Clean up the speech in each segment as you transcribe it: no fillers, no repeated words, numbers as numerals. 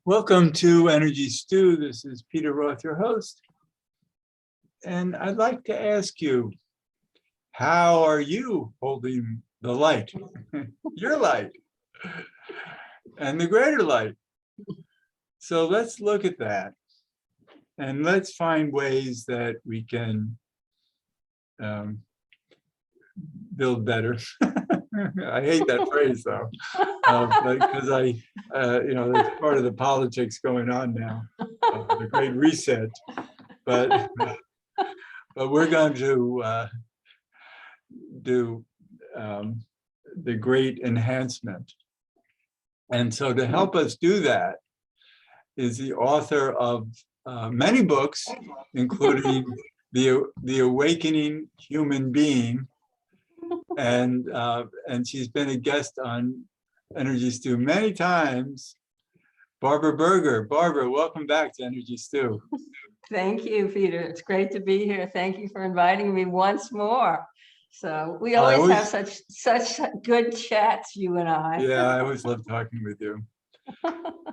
Welcome to Energy Stew. This is Peter Roth, your host. And I'd like to ask you, how are you holding the light, your light, and the greater light? So let's look at that. And let's find ways that we can build better. I hate that phrase though, because that's part of the politics going on now, the Great Reset. But we're going to do the Great Enhancement. And so to help us do that is the author of many books, including the Awakening Human Being, and she's been a guest on Energy Stew many times. Barbara Berger. Barbara, welcome back to Energy Stew. Thank you, Peter. It's great to be here. Thank you for inviting me once more. So we always have such good chats, you and I. Yeah, I always love talking with you.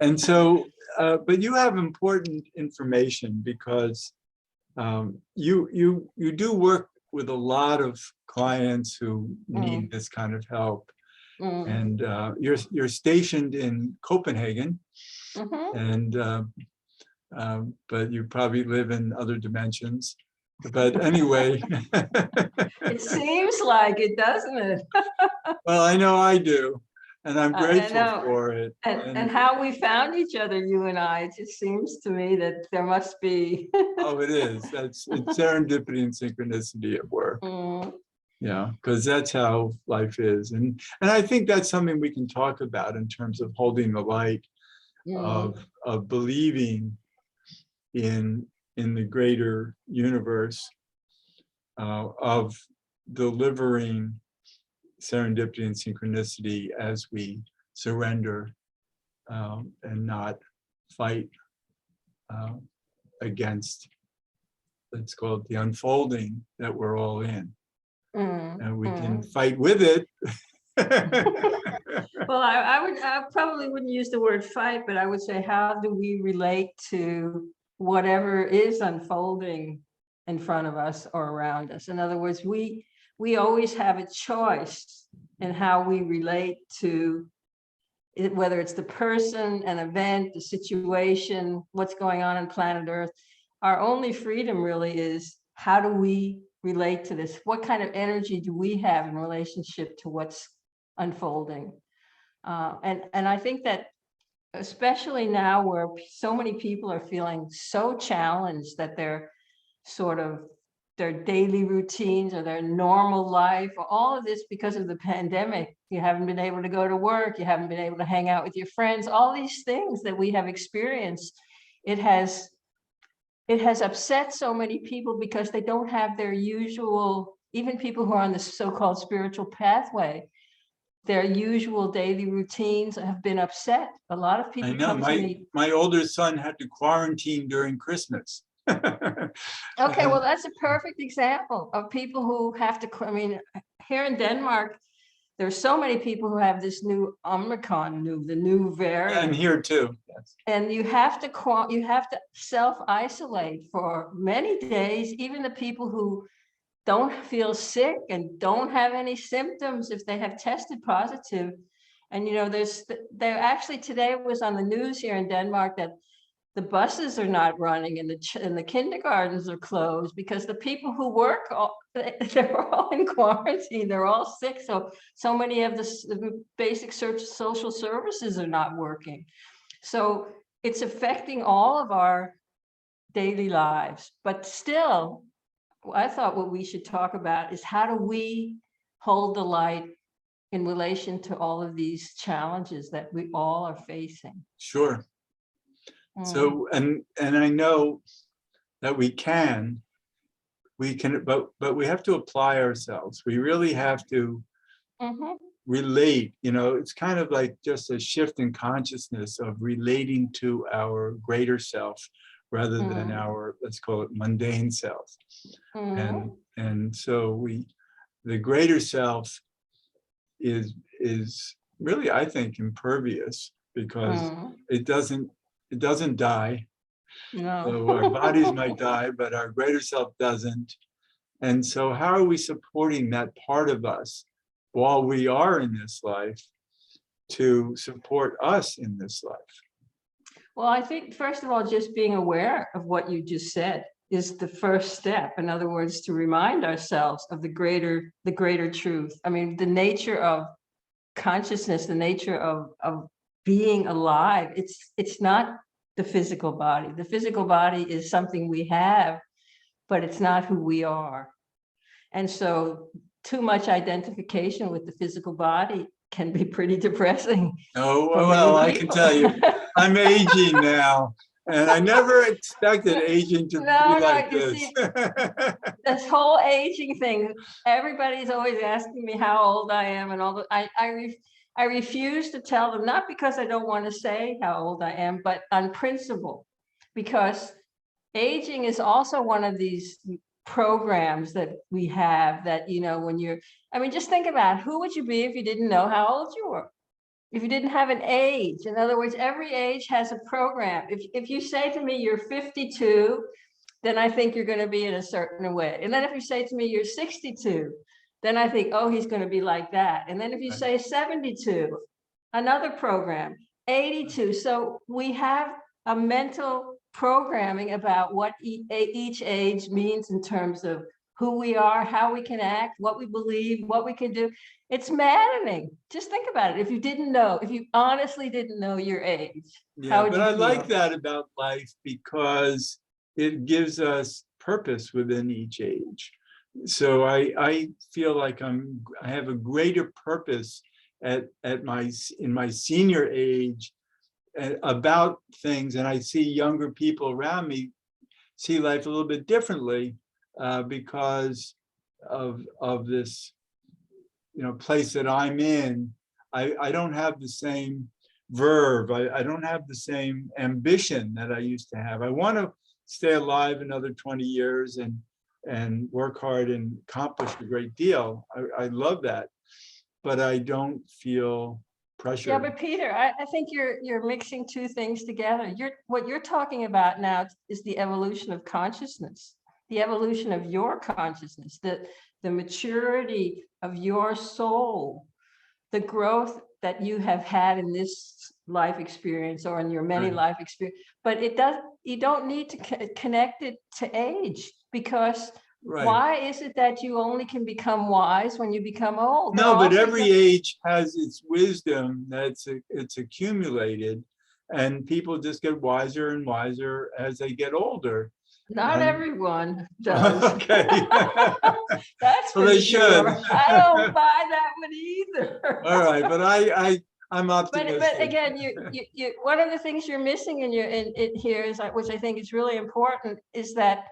And so, but you have important information because you do work with a lot of clients who need this kind of help. And you're stationed in Copenhagen, and but you probably live in other dimensions. But anyway, it seems like it, doesn't it? Well, I know I do, and I'm grateful for it. And how we found each other, you and I, it just seems to me that there must be. Oh, it is. It's serendipity and synchronicity at work. Yeah, because that's how life is. And I think that's something we can talk about in terms of holding the light, of believing in the greater universe, of delivering serendipity and synchronicity as we surrender and not fight against, let's call it, the unfolding that we're all in. And we can fight with it. Well, I probably wouldn't use the word fight, but I would say, how do we relate to whatever is unfolding in front of us or around us? In other words, we always have a choice in how we relate to it, whether it's the person, an event, the situation, what's going on planet Earth. Our only freedom really is, how do we relate to this? What kind of energy do we have in relationship to what's unfolding? And I think that especially now where so many people are feeling so challenged that their daily routines or their normal life, or all of this because of the pandemic, you haven't been able to go to work, you haven't been able to hang out with your friends, all these things that we have experienced, it has upset so many people because they don't have their usual, even people who are on the so-called spiritual pathway, their usual daily routines have been upset. A lot of people. I know, my older son had to quarantine during Christmas. Okay, well, that's a perfect example of people who have to, I mean, here in Denmark, there's so many people who have this new Omicron, the new variant. And here too. Yes. And you have to self-isolate for many days. Even the people who don't feel sick and don't have any symptoms, if they have tested positive. And there actually today was on the news here in Denmark that the buses are not running and the kindergartens are closed because the people who work, they're all in quarantine, they're all sick. So many of the basic social services are not working. So it's affecting all of our daily lives. But still, I thought what we should talk about is, how do we hold the light in relation to all of these challenges that we all are facing? Sure. So, and I know that we can, but we have to apply ourselves. We really have to relate, it's kind of like just a shift in consciousness of relating to our greater self rather than our, let's call it, mundane self. And so the greater self is really, I think, impervious, because it doesn't it doesn't die. So our bodies might No. die, but our greater self doesn't. And so how are we supporting that part of us while we are in this life to support us in this life? Well, I think, first of all, just being aware of what you just said is the first step. In other words, to remind ourselves of the greater truth. I mean, the nature of consciousness, the nature of being alive. It's not the physical body. The physical body is something we have, but it's not who we are. And so too much identification with the physical body can be pretty depressing Oh, for well, many I can people. tell you, I'm aging now, and I never expected aging to be No, like you this. see, this whole aging thing, everybody's always asking me how old I am and all that. I refuse to tell them, not because I don't want to say how old I am, but on principle, because aging is also one of these programs that we have that, when you're, I mean, just think about who would you be if you didn't know how old you were? If you didn't have an age. In other words, every age has a program. If you say to me, you're 52, then I think you're going to be in a certain way. And then if you say to me, you're 62, then I think, oh, he's going to be like that. And then if you say 72, another program, 82. So we have a mental programming about what each age means in terms of who we are, how we can act, what we believe, what we can do. It's maddening. Just think about it. If you didn't know, if you honestly didn't know your age, how Yeah, would but you I feel? like that about life because it gives us purpose within each age. So I feel like I have a greater purpose in my senior age about things, and I see younger people around me see life a little bit differently because of this place that I'm in. I don't have the same verve. I don't have the same ambition that I used to have. I want to stay alive another 20 years and work hard and accomplish a great deal. I love that, but I don't feel pressure. Yeah, but Peter, I think you're mixing two things together. What you're talking about now is the evolution of consciousness, the evolution of your consciousness, the maturity of your soul, the growth that you have had in this life experience or in your many Right. life experience. But you don't need to connect it to age, because Right. why is it that you only can become wise when you become old? No, but every age has its wisdom it's accumulated, and people just get wiser and wiser as they get older. Not everyone does. Okay. That's Well, for they sure. should. I don't buy that one either. All right, but I'm optimistic. But again, one of the things you're missing in here is, which I think is really important, is that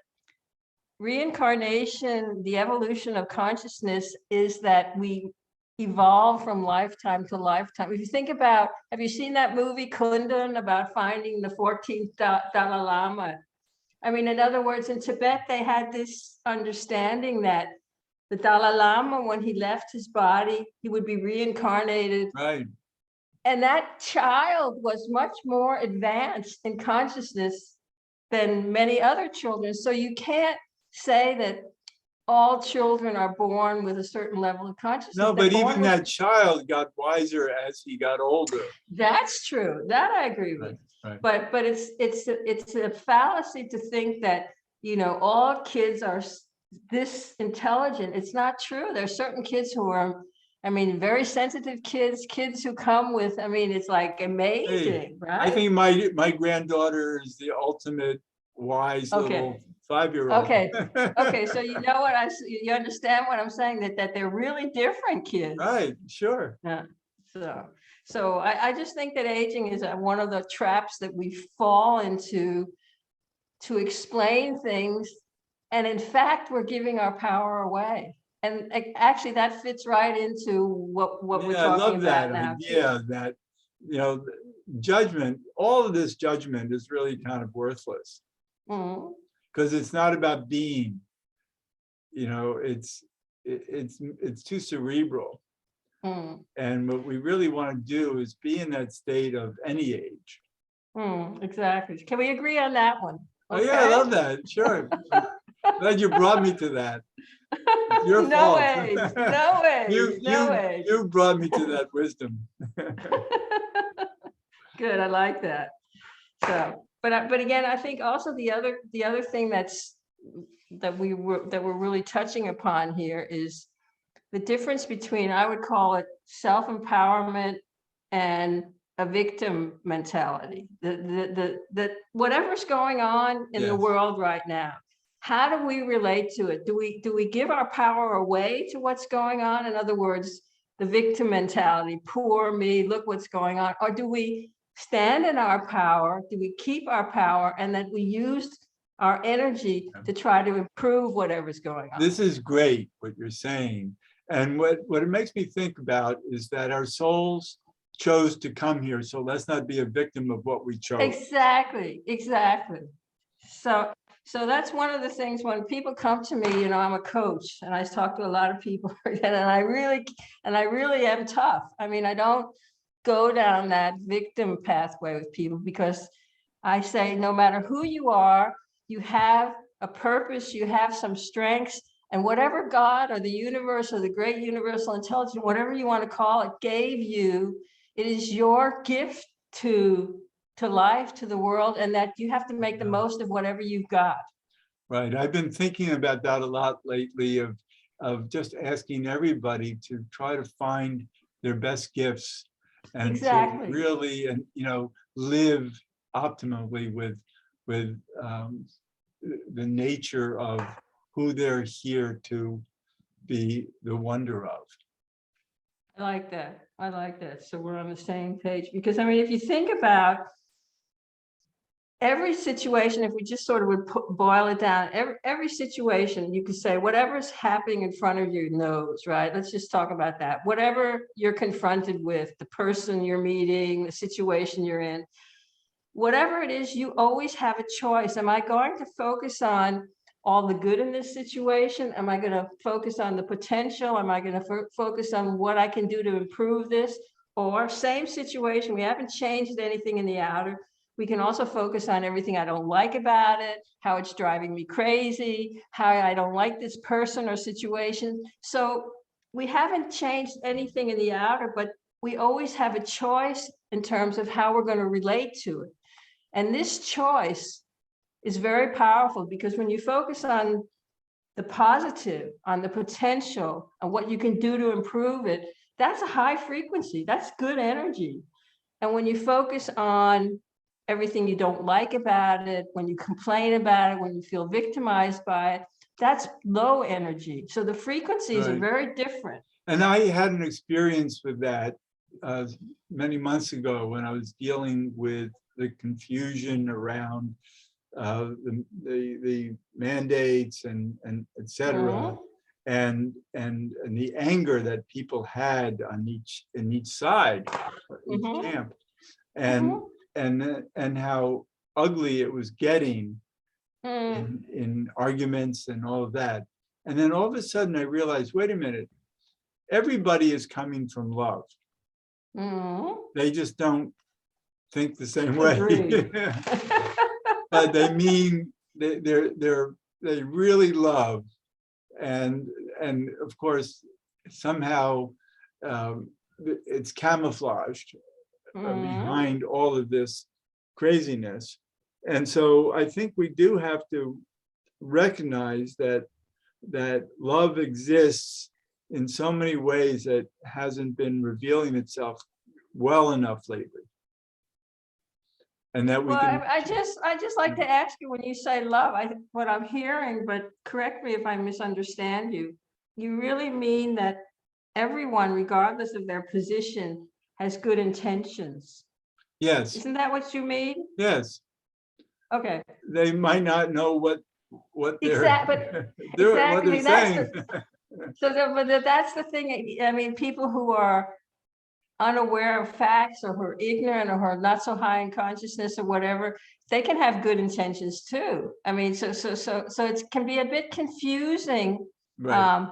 reincarnation, the evolution of consciousness, is that we evolve from lifetime to lifetime. If you think about, have you seen that movie Kundan about finding the 14th Dalai Lama? I mean, in other words, in Tibet, they had this understanding that the Dalai Lama, when he left his body, he would be reincarnated. Right. And that child was much more advanced in consciousness than many other children. So you can't say that all children are born with a certain level of consciousness. No, but even that child got wiser as he got older. That's true. That I agree with. Right. But it's a fallacy to think that, all kids are this intelligent. It's not true. There's certain kids who are, very sensitive kids who come with, it's like amazing, right? I think my granddaughter is the ultimate wise little 5-year-old. Okay. So you understand what I'm saying, that they're really different kids. Right. Sure. Yeah. So I just think that aging is one of the traps that we fall into to explain things. And in fact, we're giving our power away. And actually that fits right into what we're talking about now. Idea that, judgment, all of this judgment is really kind of worthless. Because it's not about being, it's too cerebral. And what we really want to do is be in that state of any age. Exactly. Can we agree on that one? Oh yeah, I Okay. love that. Sure. Glad you brought me to that. It's your No fault. ways, no You ways, no you ways. you brought me to that wisdom. Good, I like that. So, but again, I think also the other thing that we're really touching upon here is the difference between, I would call it self-empowerment and a victim mentality. The whatever's going on in the Yes. world right now, how do we relate to it? Do we give our power away to what's going on? In other words, the victim mentality, poor me, look what's going on, or do we stand in our power? Do we keep our power, and that we use our energy to try to improve whatever's going on? This is great what you're saying. And what it makes me think about is that our souls chose to come here. So let's not be a victim of what we chose. Exactly, exactly. So that's one of the things when people come to me, I'm a coach and I talk to a lot of people and I really am tough. I mean, I don't go down that victim pathway with people, because I say, no matter who you are, you have a purpose, you have some strengths, and whatever God or the universe or the great universal intelligence, whatever you want to call it, gave you, it is your gift to life, to the world, and that you have to make the most of whatever you've got. Right. I've been thinking about that a lot lately, of just asking everybody to try to find their best gifts and to Exactly. really, and live optimally with the nature of who they're here to be the wonder of. I like that. I like that. So we're on the same page, because I mean, if you think about every situation, if we just sort of would boil it down, every situation, you could say whatever's happening in front of your nose, right? Let's just talk about that. Whatever you're confronted with, the person you're meeting, the situation you're in, whatever it is, you always have a choice. Am I going to focus on all the good in this situation? Am I going to focus on the potential? Am I going to focus on what I can do to improve this? Or same situation, we haven't changed anything in the outer. We can also focus on everything I don't like about it, how it's driving me crazy, how I don't like this person or situation. So we haven't changed anything in the outer, but we always have a choice in terms of how we're going to relate to it. And this choice is very powerful, because when you focus on the positive, on the potential, on what you can do to improve it, that's a high frequency, that's good energy. And when you focus on everything you don't like about it, when you complain about it, when you feel victimized by it, that's low energy. So the frequencies are Right. very different. And I had an experience with that many months ago when I was dealing with the confusion around the mandates and et cetera, and the anger that people had on each side, each camp, and how ugly it was getting in arguments and all of that. And then all of a sudden I realized, wait a minute, everybody is coming from love. They just don't think the same way. But they mean they really love, and of course somehow it's camouflaged behind all of this craziness. And so I think we do have to recognize that love exists in so many ways that hasn't been revealing itself well enough lately. And that we Well, can. I just like to ask you, when you say love, what I'm hearing, but correct me if I misunderstand you, you really mean that everyone, regardless of their position, has good intentions. Yes. Isn't that what you mean? Yes. Okay. They might not know what they're what they're saying. But that's the thing. I mean, people who are unaware of facts, or who are ignorant, or who are not so high in consciousness or whatever, they can have good intentions too. I mean, so it can be a bit confusing. Right.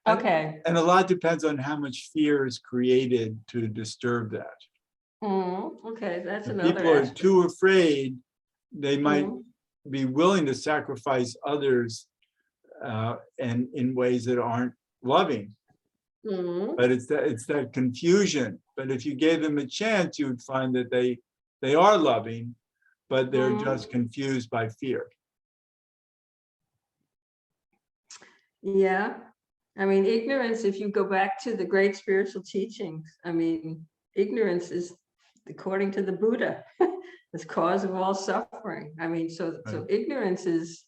Okay. And a lot depends on how much fear is created to disturb that. Okay, that's If another people are aspect. too afraid, they might Mhm, be willing to sacrifice others and in ways that aren't loving. mhm, But it's that confusion. But if you gave them a chance, you would find that they are loving, but they're mhm. just confused by fear. Yeah. I mean, ignorance, if you go back to the great spiritual teachings, I mean, ignorance is, according to the Buddha, the cause of all suffering. I mean, so Right? ignorance is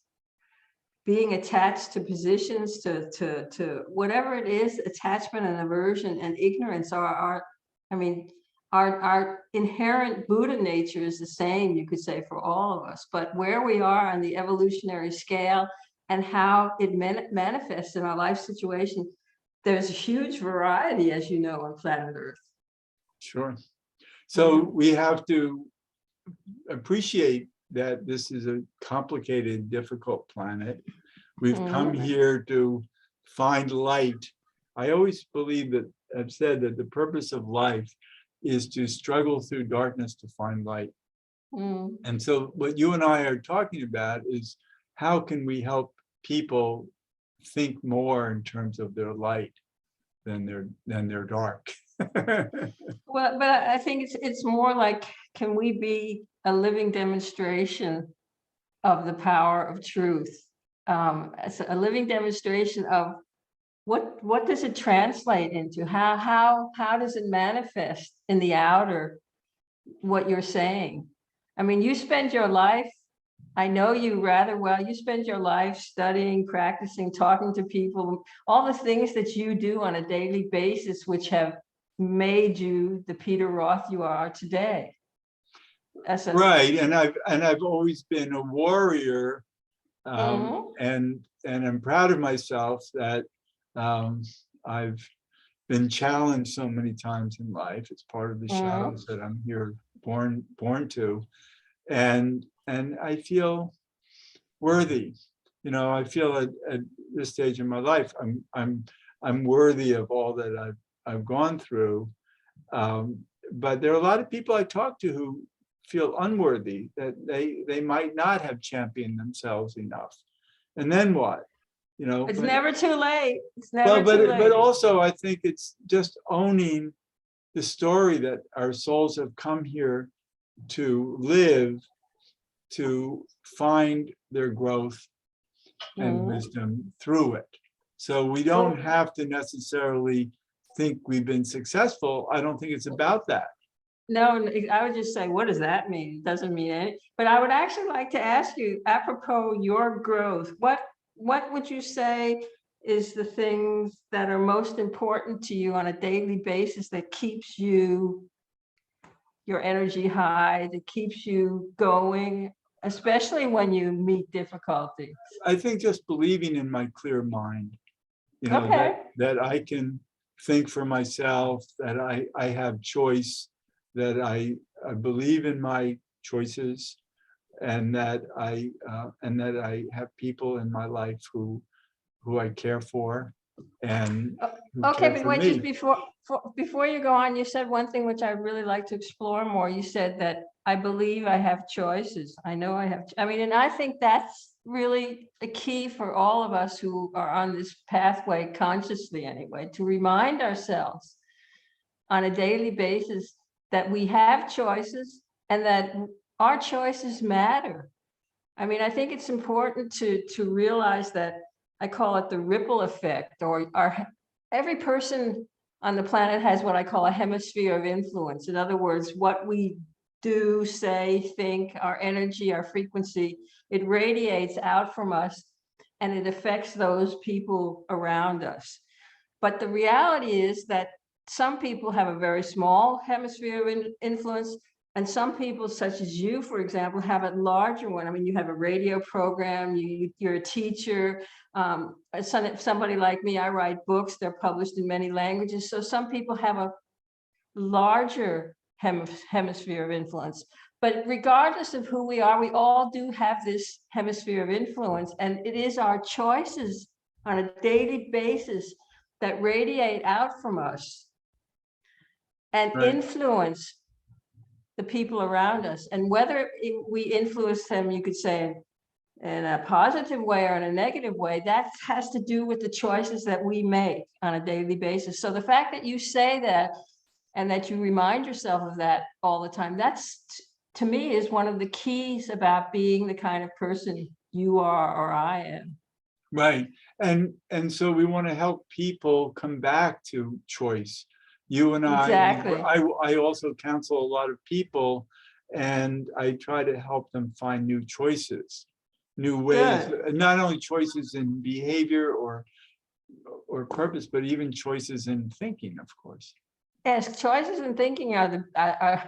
being attached to positions, to whatever it is, attachment and aversion and ignorance are I mean, our inherent Buddha nature is the same, you could say, for all of us. But where we are on the evolutionary scale and how it manifests in our life situation, there's a huge variety, as you know, on planet Earth. Sure. So Mhm. we have to appreciate that this is a complicated, difficult planet. We've come Mhm. here to find light. I always believe that I've said that the purpose of life is to struggle through darkness to find light. Mhm. And so what you and I are talking about is how can we help people think more in terms of their light than their dark. Well, but I think it's more like, can we be a living demonstration of the power of truth? As a living demonstration of what does it translate into? How does it manifest in the outer, what you're saying? I mean, you spend your life, I know you rather well, you spend your life studying, practicing, talking to people, all the things that you do on a daily basis, which have made you the Peter Roth you are today. As a Right, and I've always been a warrior, Mhm, and I'm proud of myself that I've been challenged so many times in life. It's part of the mhm, shadows that I'm here born to, and I feel worthy. You know, I feel at this stage in my life, I'm worthy of all that I've gone through. But there are a lot of people I talk to who feel unworthy, that they might not have championed themselves enough. And then what? You know, it's but never too late. It's well, never too but late. also I think it's just owning the story that our souls have come here to live, to find their growth and Mhm. wisdom through it. So we don't Well, have to necessarily think we've been successful. I don't think it's about that. no, I would just say, what does that mean? It doesn't mean any, but I would actually like to ask you, apropos your growth, what would you say is the things that are most important to you on a daily basis that keeps your energy high, that keeps you going, especially when you meet difficulties? I think just believing in my clear mind, you know, that Okay. that I can think for myself, that I have choice, that I believe in my choices, and that I have people in my life who I care for and O who Okay, care but for wait, just me. before you go on, you said one thing which I'd really like to explore more. You said that, "I believe I have choices. I know I have" I mean, and I think that's really the key for all of us who are on this pathway, consciously anyway, to remind ourselves on a daily basis that we have choices and that our choices matter. I mean, I think it's important to realize that, I call it the ripple effect, or every person on the planet has what I call a hemisphere of influence. In other words, what we do, say, think, our energy, our frequency, it radiates out from us and it affects those people around us. But the reality is that some people have a very small hemisphere of influence, and some people, such as you, for example, have a larger one. I mean, you have a radio program, you're a teacher. Somebody like me, I write books, they're published in many languages. So some people have a larger hemisphere of influence. But regardless of who we are, we all do have this hemisphere of influence, and it is our choices on a daily basis that radiate out from us and Right. influence. the people around us. And whether we influence them, you could say, in a positive way or in a negative way, that has to do with the choices that we make on a daily basis. So the fact that you say that and that you remind yourself of that all the time, that's, to me, is one of the keys about being the kind of person you are or I am. Right. And so we want to help people come back to choice. You and Exactly. I also counsel a lot of people, and I try to help them find new choices, new ways, Good. not only choices in behavior or purpose, but even choices in thinking, of course. Yes, choices in thinking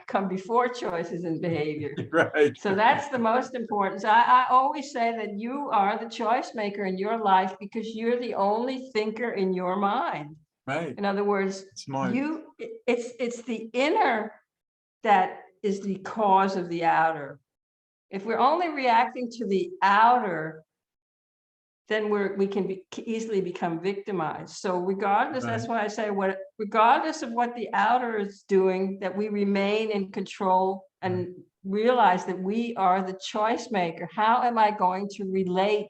come before choices in behavior. Right. So that's the most important. So I always say that you are the choice maker in your life because you're the only thinker in your mind. Right. In other words, Smart. it's the inner that is the cause of the outer. If we're only reacting to the outer, then we can easily become victimized. So regardless, that's why I say, regardless of what the outer is doing, that we remain in control and realize that we are the choice maker. How am I going to relate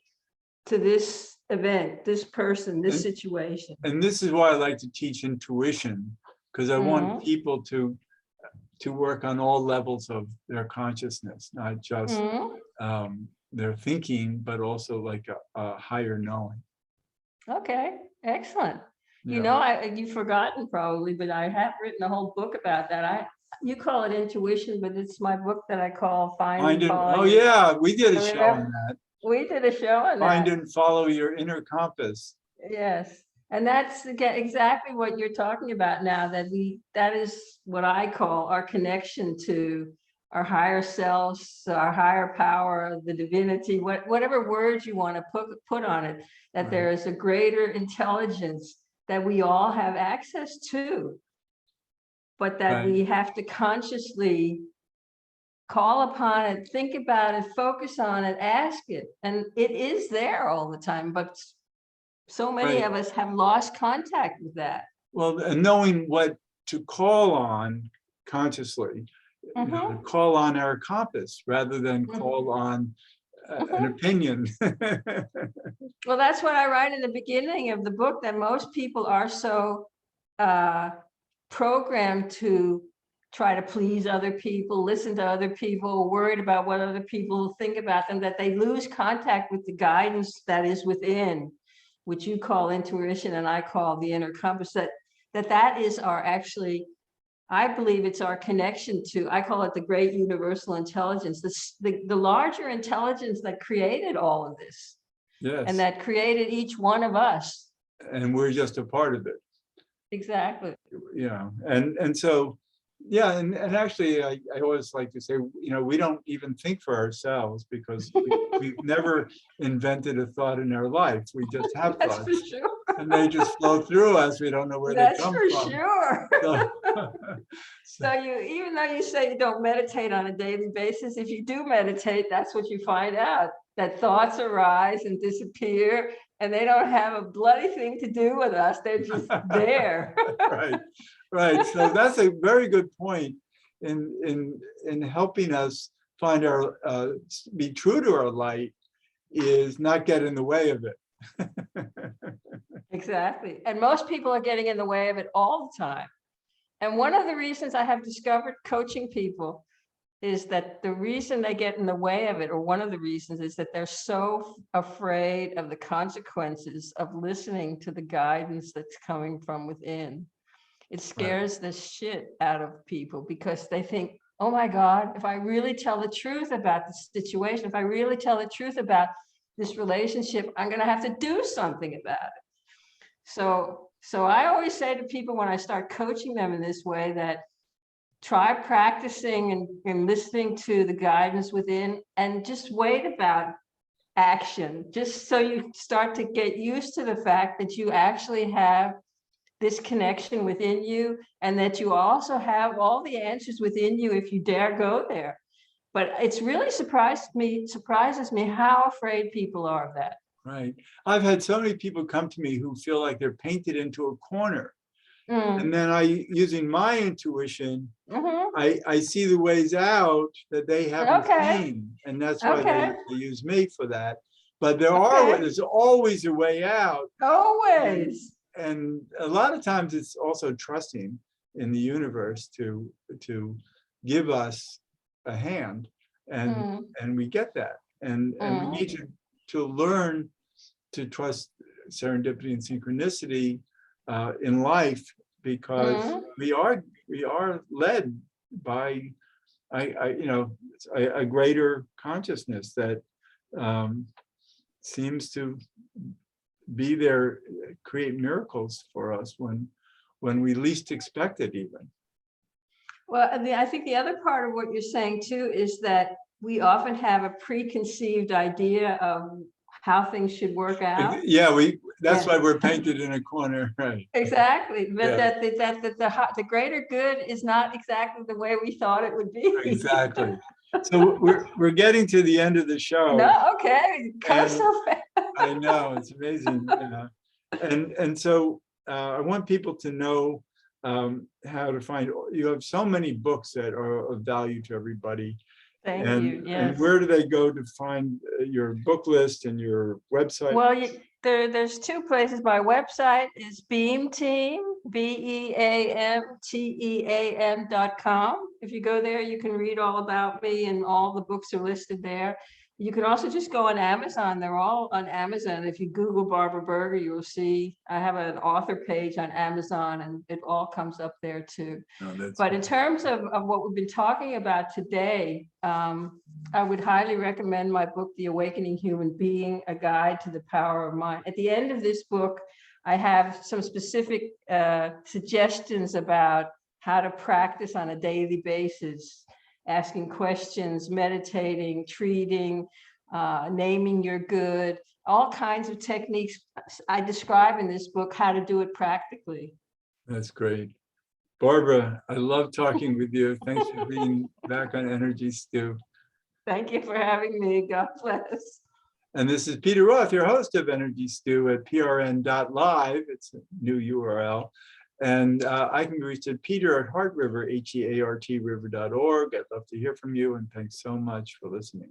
to this event, this person, this situation? And this is why I like to teach intuition, because I want people to work on all levels of their consciousness, not just their thinking, but also like a higher knowing. Okay, excellent. Yeah. You know, you've forgotten probably, but I have written a whole book about that. You call it intuition, but it's my book that I call Find and Follow. Oh yeah, we did a show on that. We did a show on that. Find and follow your inner compass. Yes. And that's exactly what you're talking about now, that is what I call our connection to our higher selves, our higher power, the divinity, whatever words you want to put on it, that there is a greater intelligence that we all have access to, but that we have to consciously call upon it, think about it, focus on it, ask it. And it is there all the time, but so many of us have lost contact with that. Well, and knowing what to call on consciously, to call on our compass rather than call on an opinion. Well, that's what I write in the beginning of the book, that most people are so programmed to try to please other people, listen to other people, worried about what other people think about them, that they lose contact with the guidance that is within, which you call intuition and I call the inner compass, that is our actually, I believe it's our connection to, I call it the great universal intelligence, the larger intelligence that created all of this. Yes. And that created each one of us. And we're just a part of it. Exactly. Yeah. And so, yeah, and actually, I always like to say, we don't even think for ourselves because we've never invented a thought in our life. We just have That's thoughts. for sure. And they just flow through us. We don't know where they come from. That's for sure. So even though you say you don't meditate on a daily basis, if you do meditate, that's what you find out, that thoughts arise and disappear, and they don't have a bloody thing to do with us. They're just there. Right. So that's a very good point in helping us find our be true to our light, is not get in the way of it. Exactly. And most people are getting in the way of it all the time. And one of the reasons I have discovered coaching people is that the reason they get in the way of it, or one of the reasons, is that they're so afraid of the consequences of listening to the guidance that's coming from within. It scares the shit out of people because they think, oh my God, if I really tell the truth about the situation, if I really tell the truth about this relationship, I'm going to have to do something about it. So I always say to people when I start coaching them in this way that try practicing and listening to the guidance within, and just wait about action, just so you start to get used to the fact that you actually have this connection within you, and that you also have all the answers within you if you dare go there. But it's really surprises me how afraid people are of that. Right. I've had so many people come to me who feel like they're painted into a corner. And then using my intuition, mhm. I see the ways out that they haven't Okay, seen. And that's why okay, they use me for that. But okay. there's always a way out. And, Always. and a lot of times it's also trusting in the universe to give us a hand. And Mm, and we get that. And we mm, need to learn to trust serendipity and synchronicity in life, because mm. we are led by a greater consciousness that um, seems to be there, create miracles for us when we least expect it even. Well, I think the other part of what you're saying too is that we often have a preconceived idea of how things should work out. Yeah, that's Yeah, why we're painted in a corner, right? exactly. But Yeah, the greater good is not exactly the way we thought it would be. exactly. So we're getting to the end of the show, No, okay, go and so fast. I know, it's amazing. Yeah. And so I want people to know how to find, you have so many books that are of value to everybody. Thank you. And Yes. where do they go to find your book list and your website? Well, there's two places. My website is Beam Team, BEAMTEAM.com. If you go there, you can read all about me, and all the books are listed there. You can also just go on Amazon. They're all on Amazon. If you Google Barbara Berger, you'll see I have an author page on Amazon, and it all comes up there too. No, that's But in terms of what we've been talking about today, I would highly recommend my book, The Awakening Human Being, A Guide to the Power of Mind. At the end of this book, I have some specific suggestions about how to practice on a daily basis, asking questions, meditating, treating, naming your good, all kinds of techniques I describe in this book, how to do it practically. That's great. Barbara, I love talking with you. Thanks for being back on Energy Stew. Thank you for having me. God bless. And this is Peter Roth, your host of Energy Stew at prn.live. It's a new URL. And I can be reached at Peter@HeartRiver, HEART river.org. I'd love to hear from you, and thanks so much for listening.